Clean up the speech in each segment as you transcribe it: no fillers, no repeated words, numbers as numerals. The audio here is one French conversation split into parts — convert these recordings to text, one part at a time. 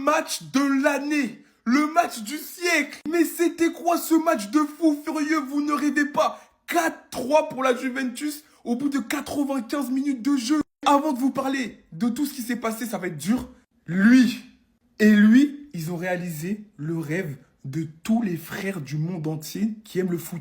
match de l'année. Le match du siècle. Mais c'était quoi ce match de fou furieux? Vous ne rêvez pas. 4-3 pour la Juventus au bout de 95 minutes de jeu. Avant de vous parler de tout ce qui s'est passé, ça va être dur. Lui, ils ont réalisé le rêve de tous les frères du monde entier qui aiment le foot.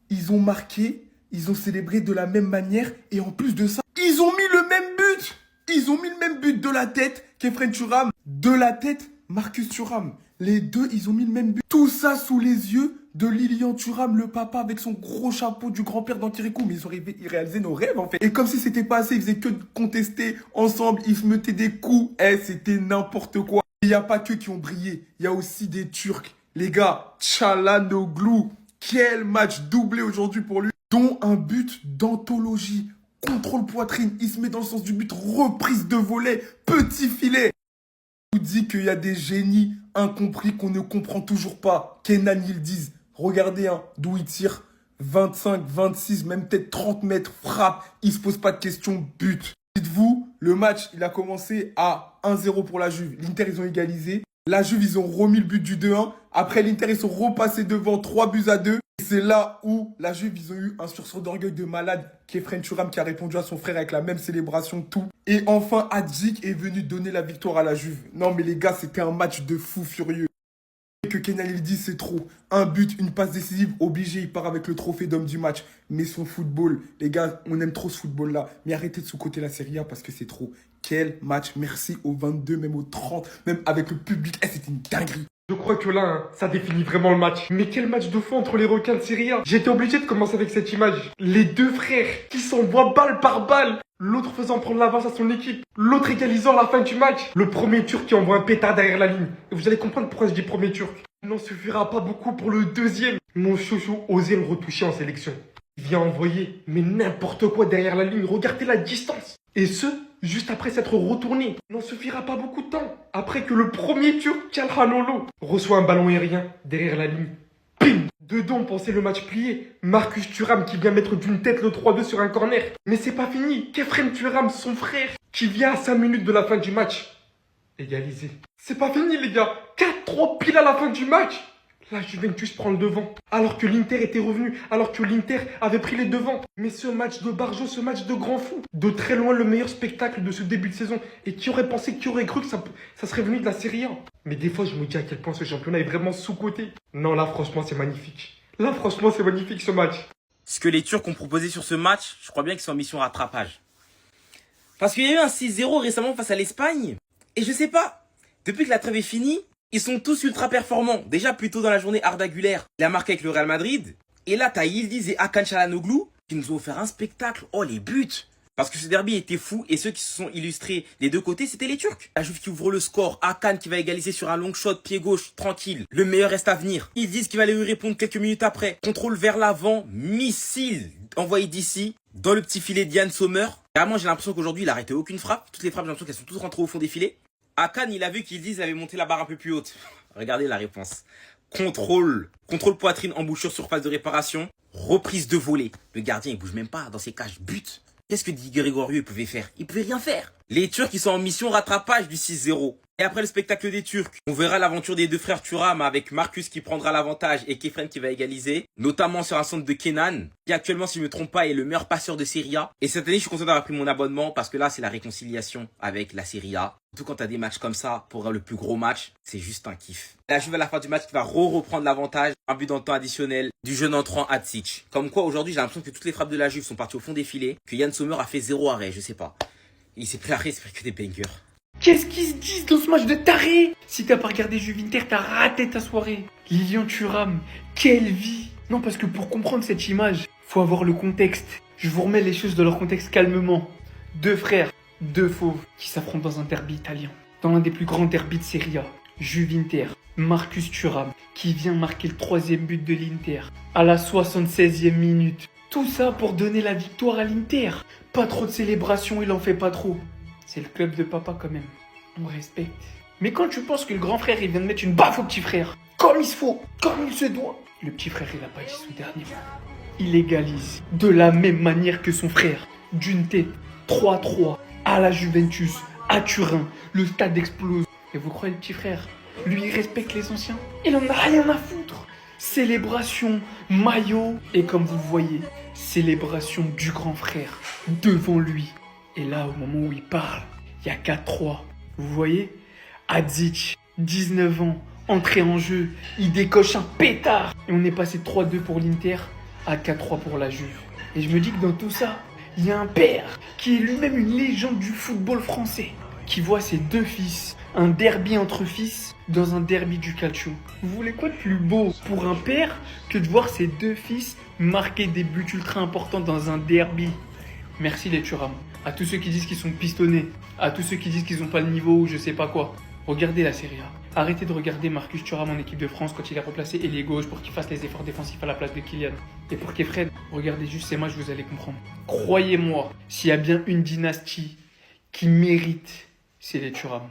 Ils ont marqué, ils ont célébré de la même manière et en plus de ça, ils ont mis le même but. Ils ont mis le même but de la tête qu'Efren Thuram, de la tête Marcus Thuram. Les deux, ils ont mis le même but. Tout ça sous les yeux de Lilian Thuram, le papa avec son gros chapeau du grand-père d'Antirico. Mais ils réalisaient nos rêves en fait. Et comme si c'était pas assez, ils faisaient que de contester ensemble. Ils se mettaient des coups. C'était n'importe quoi. Il n'y a pas que qui ont brillé. Il y a aussi des Turcs. Les gars, Çalhanoğlu. Quel match doublé aujourd'hui pour lui. Dont un but d'anthologie. Contrôle poitrine. Il se met dans le sens du but. Reprise de volet. Petit filet. Je vous dis qu'il y a des génies incompris qu'on ne comprend toujours pas. Kenan Yildiz, regardez d'où il tire. 25, 26, même peut-être 30 mètres, frappe. Il se pose pas de questions, but. Dites-vous, le match, il a commencé à 1-0 pour la Juve. L'Inter, ils ont égalisé. La Juve, ils ont remis le but du 2-1. Après, l'Inter, ils sont repassés devant 3-2. Et c'est là où la Juve, ils ont eu un sursaut d'orgueil de malade qui est Efren Thuram qui a répondu à son frère avec la même célébration, tout. Et enfin, Hadžić est venu donner la victoire à la Juve. Non, mais les gars, c'était un match de fou furieux. Que Kenan Yildiz, c'est trop. Un but, une passe décisive, obligé, il part avec le trophée d'homme du match. Mais son football, les gars, on aime trop ce football-là. Mais arrêtez de sous-coter la Serie A parce que c'est trop. Quel match, merci aux 22, même aux 30, même avec le public. C'était une dinguerie. Je crois que là, ça définit vraiment le match. Mais quel match de fou entre les requins de Serie A. J'étais obligé de commencer avec cette image. Les deux frères qui s'envoient balle par balle. L'autre faisant prendre l'avance à son équipe. L'autre égalisant à la fin du match. Le premier Turc qui envoie un pétard derrière la ligne. Et vous allez comprendre pourquoi je dis premier Turc. Il n'en suffira pas beaucoup pour le deuxième. Mon chouchou osait le retoucher en sélection. Il vient envoyer, mais n'importe quoi derrière la ligne. Regardez la distance. Et ce, juste après s'être retourné. Il n'en suffira pas beaucoup de temps. Après que le premier Turc, Çalhanoğlu, reçoit un ballon aérien derrière la ligne. Ping! Dedans, pensez le match plié. Marcus Thuram qui vient mettre d'une tête le 3-2 sur un corner. Mais c'est pas fini. Efren Thuram, son frère, qui vient à 5 minutes de la fin du match. Égalisé. C'est pas fini les gars. 4-3 pile à la fin du match. La Juventus prend le devant. Alors que l'Inter était revenu. Alors que l'Inter avait pris les devants. Mais ce match de Barjo, ce match de grand fou. De très loin le meilleur spectacle de ce début de saison. Et qui aurait pensé, qui aurait cru que ça serait venu de la Serie A. Mais des fois je me dis à quel point ce championnat est vraiment sous-coté. Non là franchement c'est magnifique. Là franchement c'est magnifique ce match. Ce que les Turcs ont proposé sur ce match, je crois bien qu'ils sont en mission rattrapage. Parce qu'il y a eu un 6-0 récemment face à l'Espagne. Et je sais pas, depuis que la trêve est finie, ils sont tous ultra performants. Déjà plus tôt dans la journée, Arda Güler, il a marqué avec le Real Madrid. Et là, t'as Yildiz et Hakan Çalhanoğlu qui nous ont offert un spectacle. Oh, les buts! Parce que ce derby était fou et ceux qui se sont illustrés des deux côtés, c'était les Turcs. La Juve qui ouvre le score, Hakan qui va égaliser sur un long shot, pied gauche, tranquille. Le meilleur reste à venir. Yildiz qui va aller lui répondre quelques minutes après. Contrôle vers l'avant, missile envoyé d'ici, dans le petit filet d'Yann Sommer. Vraiment, j'ai l'impression qu'aujourd'hui, il a arrêté aucune frappe. Toutes les frappes, j'ai l'impression qu'elles sont toutes rentrées au fond des filets. Hakan, il a vu qu'Yildiz avait monté la barre un peu plus haute. Regardez la réponse. Contrôle poitrine, embouchure, surface de réparation. Reprise de volée. Le gardien, il bouge même pas dans ses cages. But. Qu'est-ce que Di Gregoriou pouvait faire? Il pouvait rien faire. Les Turcs, ils sont en mission rattrapage du 6-0. Et après le spectacle des Turcs, on verra l'aventure des deux frères Thuram avec Marcus qui prendra l'avantage et Efren qui va égaliser. Notamment sur un centre de Kenan, qui actuellement, si je ne me trompe pas, est le meilleur passeur de Serie A. Et cette année, je suis content d'avoir pris mon abonnement parce que là, c'est la réconciliation avec la Serie A. Surtout quand tu as des matchs comme ça, pour le plus gros match, c'est juste un kiff. La Juve à la fin du match qui va reprendre l'avantage. Un but dans le temps additionnel du jeune entrant Hadžić. Comme quoi, aujourd'hui, j'ai l'impression que toutes les frappes de la Juve sont parties au fond des filets. Que Yann Sommer a fait 0 arrêt, je sais pas. Il s'est pris arrêt, c'est pris que des bangers. Qu'est-ce qu'ils se disent dans ce match de taré? Si t'as pas regardé Juve Inter, t'as raté ta soirée. Lilian Thuram, quelle vie! Non, parce que pour comprendre cette image, faut avoir le contexte. Je vous remets les choses dans leur contexte calmement. Deux frères, deux fauves, qui s'affrontent dans un derby italien. Dans l'un des plus grands derbys de Serie A. Juve Inter, Marcus Thuram, qui vient marquer le 3e but de l'Inter, à la 76e minute. Tout ça pour donner la victoire à l'Inter. Pas trop de célébration, il en fait pas trop. C'est le club de papa quand même. On respecte. Mais quand tu penses que le grand frère, il vient de mettre une baffe au petit frère, comme il se faut, comme il se doit, le petit frère, il a pas dit son dernier mot. Il égalise de la même manière que son frère. D'une tête, 3-3, à la Juventus, à Turin. Le stade explose. Et vous croyez le petit frère, lui il respecte les anciens. Il en a rien à foutre. Célébration, maillot. Et comme vous le voyez, célébration du grand frère devant lui. Et là, au moment où il parle, il y a 4-3. Vous voyez, Hadzic, 19 ans, entré en jeu, il décoche un pétard. Et on est passé de 3-2 pour l'Inter à 4-3 pour la Juve. Et je me dis que dans tout ça, il y a un père qui est lui-même une légende du football français, qui voit ses deux fils, un derby entre fils dans un derby du calcio. Vous voulez quoi de plus beau pour un père que de voir ses deux fils marquer des buts ultra importants dans un derby? Merci les Thuram. À tous ceux qui disent qu'ils sont pistonnés, à tous ceux qui disent qu'ils n'ont pas le niveau ou je sais pas quoi. Regardez la Serie A. Arrêtez de regarder Marcus Thuram en équipe de France quand il est replacé ailier gauche pour qu'il fasse les efforts défensifs à la place de Kylian. Et pour Kefred, regardez juste ces matchs, vous allez comprendre. Croyez-moi, s'il y a bien une dynastie qui mérite, c'est les Thuram.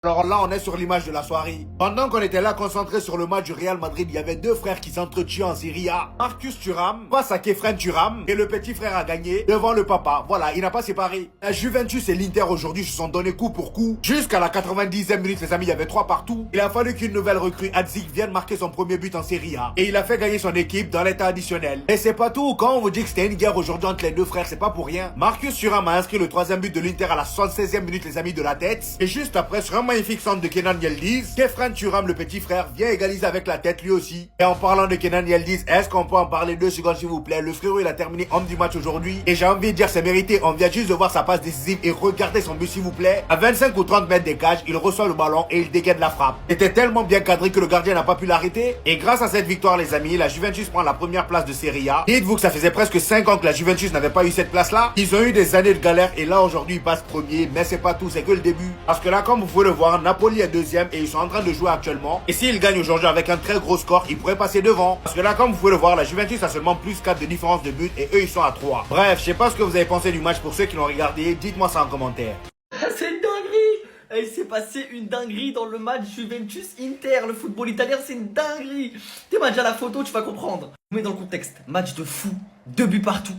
Alors là, on est sur l'image de la soirée. Pendant qu'on était là concentré sur le match du Real Madrid, il y avait deux frères qui s'entretuaient en Serie A. Marcus Thuram face à Kefren Thuram. Et le petit frère a gagné devant le papa. Voilà, il n'a pas séparé. La Juventus et l'Inter aujourd'hui se sont donnés coup pour coup. Jusqu'à la 90e minute, les amis, il y avait 3 partout. Il a fallu qu'une nouvelle recrue, Hadzic, vienne marquer son premier but en Serie A. Et il a fait gagner son équipe dans l'état additionnel. Et c'est pas tout. Quand on vous dit que c'était une guerre aujourd'hui entre les deux frères, c'est pas pour rien. Marcus Thuram a inscrit le 3e but de l'Inter à la 76e minute, les amis, de la tête. Et juste après, sur un magnifique centre de Kenan Yildiz, Kefren Thuram, le petit frère, vient égaliser avec la tête lui aussi. Et en parlant de Kenan Yildiz, est-ce qu'on peut en parler 2 secondes s'il vous plaît? Le frérot il a terminé homme du match aujourd'hui. Et j'ai envie de dire c'est mérité, on vient juste de voir sa passe décisive et regardez son but s'il vous plaît. À 25 ou 30 mètres des cages, il reçoit le ballon et il dégaine la frappe. C'était tellement bien cadré que le gardien n'a pas pu l'arrêter. Et grâce à cette victoire les amis, la Juventus prend la première place de Serie A. Dites-vous que ça faisait presque 5 ans que la Juventus n'avait pas eu cette place là. Ils ont eu des années de galère et là aujourd'hui ils passent premier. Mais c'est pas tout, c'est que le début. Parce que là comme vous pouvez le voir, Napoli est 2e et ils sont en train de jouer actuellement. Et s'ils gagnent aujourd'hui avec un très gros score, ils pourraient passer devant. Parce que là, comme vous pouvez le voir, la Juventus a seulement plus 4 de différence de but et eux, ils sont à 3. Bref, je sais pas ce que vous avez pensé du match pour ceux qui l'ont regardé. Dites-moi ça en commentaire. C'est une dinguerie! Il s'est passé une dinguerie dans le match Juventus-Inter. Le football italien, c'est une dinguerie! Tu m'as déjà la photo, tu vas comprendre. Je mets dans le contexte. Match de fou, 2 buts partout.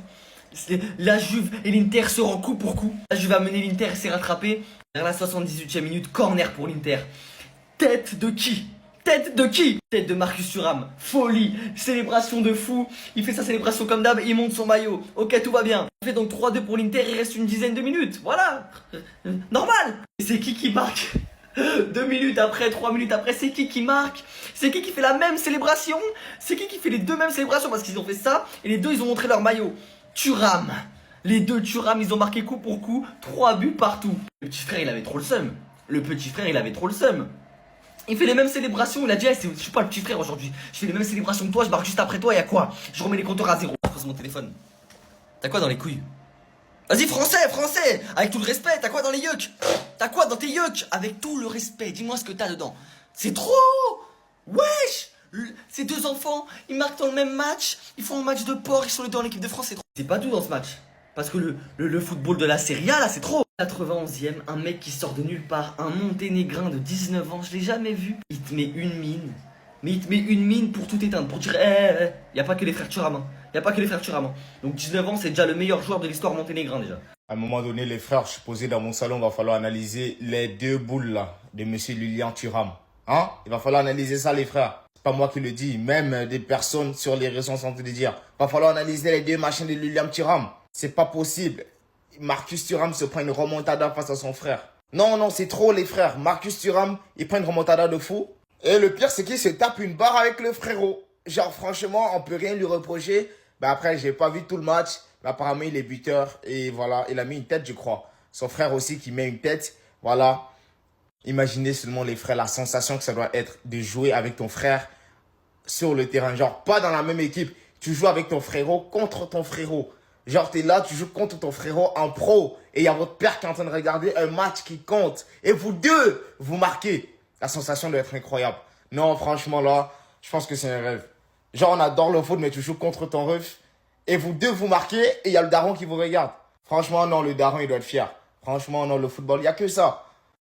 La Juve et l'Inter se rendent coup pour coup. La Juve a mené l'Inter et s'est rattrapé. Vers la 78e minute, corner pour l'Inter. Tête de qui? Tête de qui? Tête de Marcus Thuram. Folie. Célébration de fou. Il fait sa célébration comme d'hab. Il monte son maillot. Ok, tout va bien. Il fait donc 3-2 pour l'Inter. Il reste une dizaine de minutes. Voilà. Normal. Et c'est qui marque? 2 minutes après, 3 minutes après, c'est qui marque? C'est qui fait la même célébration? C'est qui fait les deux mêmes célébrations? Parce qu'ils ont fait ça. Et les deux, ils ont montré leur maillot. Thuram. Les deux Thuram, ils ont marqué coup pour coup. 3 buts partout. Le petit frère, il avait trop le seum. Il fait les mêmes célébrations, il a dit je suis pas le petit frère aujourd'hui. Je fais les mêmes célébrations que toi, je marque juste après toi, et y'a quoi? Je remets les compteurs à 0. Je pose mon téléphone. T'as quoi dans les couilles? Vas-y, français! Avec tout le respect, t'as quoi dans les yucks? T'as quoi dans tes yucks? Avec tout le respect, dis-moi ce que t'as dedans. C'est trop! Wesh! Ces deux enfants, ils marquent dans le même match, ils font un match de porc, ils sont les deux en équipe de France, c'est trop. C'est pas tout dans ce match. Parce que le football de la Serie A, là, c'est trop. 91e, un mec qui sort de nulle part, un Monténégrin de 19 ans, je l'ai jamais vu. Il te met une mine. Mais il te met une mine pour tout éteindre, pour dire y a pas que les frères Thuram. Donc 19 ans, c'est déjà le meilleur joueur de l'histoire monténégrin déjà. À un moment donné, les frères, je suis posé dans mon salon, il va falloir analyser les 2 boules là de monsieur Lilian Thuram. Hein? Il va falloir analyser ça les frères. C'est pas moi qui le dis, même des personnes sur les réseaux sont en train de dire. Il va falloir analyser les 2 machines de Lilian Thuram. C'est pas possible. Marcus Thuram se prend une remontada face à son frère. Non, c'est trop les frères. Marcus Thuram, il prend une remontada de fou. Et le pire, c'est qu'il se tape une barre avec le frérot. Genre, franchement, on peut rien lui reprocher. Bah après, j'ai pas vu tout le match. Mais apparemment, il est buteur. Et voilà, il a mis une tête, je crois. Son frère aussi qui met une tête. Voilà. Imaginez seulement les frères, la sensation que ça doit être de jouer avec ton frère sur le terrain. Genre, pas dans la même équipe. Tu joues avec ton frérot contre ton frérot. Genre, t'es là, tu joues contre ton frérot en pro. Et il y a votre père qui est en train de regarder un match qui compte. Et vous deux, vous marquez. La sensation doit être incroyable. Non, franchement, là, je pense que c'est un rêve. Genre, on adore le foot, mais tu joues contre ton ref. Et vous deux, vous marquez. Et il y a le daron qui vous regarde. Franchement, non, le daron, il doit être fier. Franchement, non, le football, il n'y a que ça.